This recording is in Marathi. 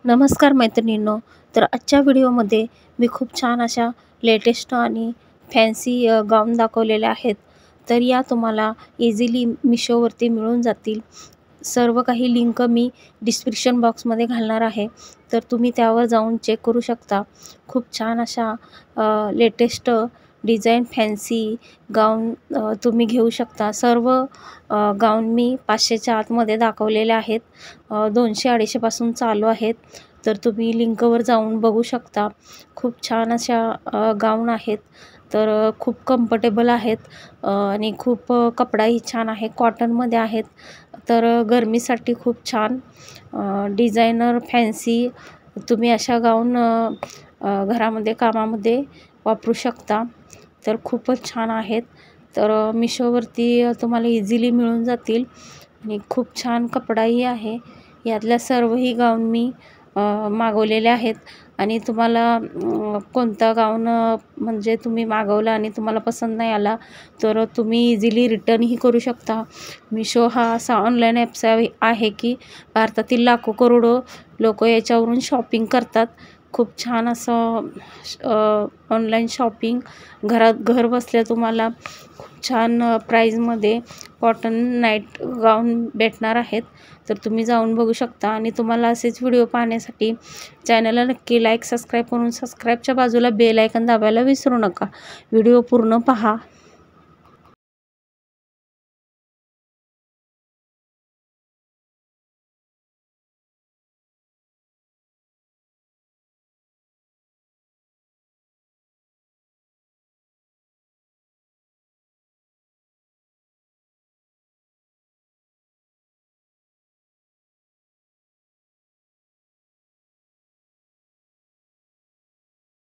नमस्कार मैत्रिणींनो. तर आजच्या व्हिडिओमध्ये मी खूप छान अशा लेटेस्ट आणि फॅन्सी गाऊन दाखवलेले आहेत. तर या तुम्हाला इझिली मिशोवरती मिळून जातील. सर्व काही लिंक मी डिस्क्रिप्शन बॉक्समध्ये घालणार आहे, तर तुम्ही त्यावर जाऊन चेक करू शकता. खूप छान अशा लेटेस्ट डिझाईन फॅन्सी गाऊन तुम्ही घेऊ शकता. सर्व गाऊन मी 500च्या आतमध्ये दाखवलेले आहेत. 200-250 पासून चालू आहेत. तर तुम्ही लिंकवर जाऊन बघू शकता. खूप छान अशा गाऊन आहेत. तर खूप कम्फर्टेबल आहेत आणि खूप कपडाही छान आहे, कॉटनमध्ये आहेत. तर गरमीसाठी खूप छान डिझायनर फॅन्सी तुम्ही अशा गाऊन घरामध्ये कामामध्ये वापरू शकता. तर खूपच छान आहेत. तर मिशोवरती तुम्हाला इझिली मिळून जातील आणि खूप छान कपडाही आहे. यातल्या सर्वही गाऊन मी मागवलेले आहेत आणि तुम्हाला कोणता गाऊन म्हणजे तुम्ही मागवला आणि तुम्हाला पसंत नाही आला तर तुम्ही इझिली रिटर्नही करू शकता. मिशो हा असा ऑनलाईन ॲप्स आहे की भारतातील लाखो करोडो लोक याच्यावरून शॉपिंग करतात. खूप छान असं ऑनलाईन शॉपिंग घर बसल्या तुम्हाला खूप छान प्राईजमध्ये कॉटन नाईट गाऊन भेटणार आहेत. तर तुम्ही जाऊन बघू शकता आणि तुम्हाला असेच व्हिडिओ पाहण्यासाठी चॅनलला नक्की लाईक सबस्क्राईब करून सबस्क्राईबच्या बाजूला बेल आयकॉन दाबायला विसरू नका. व्हिडिओ पूर्ण पहा.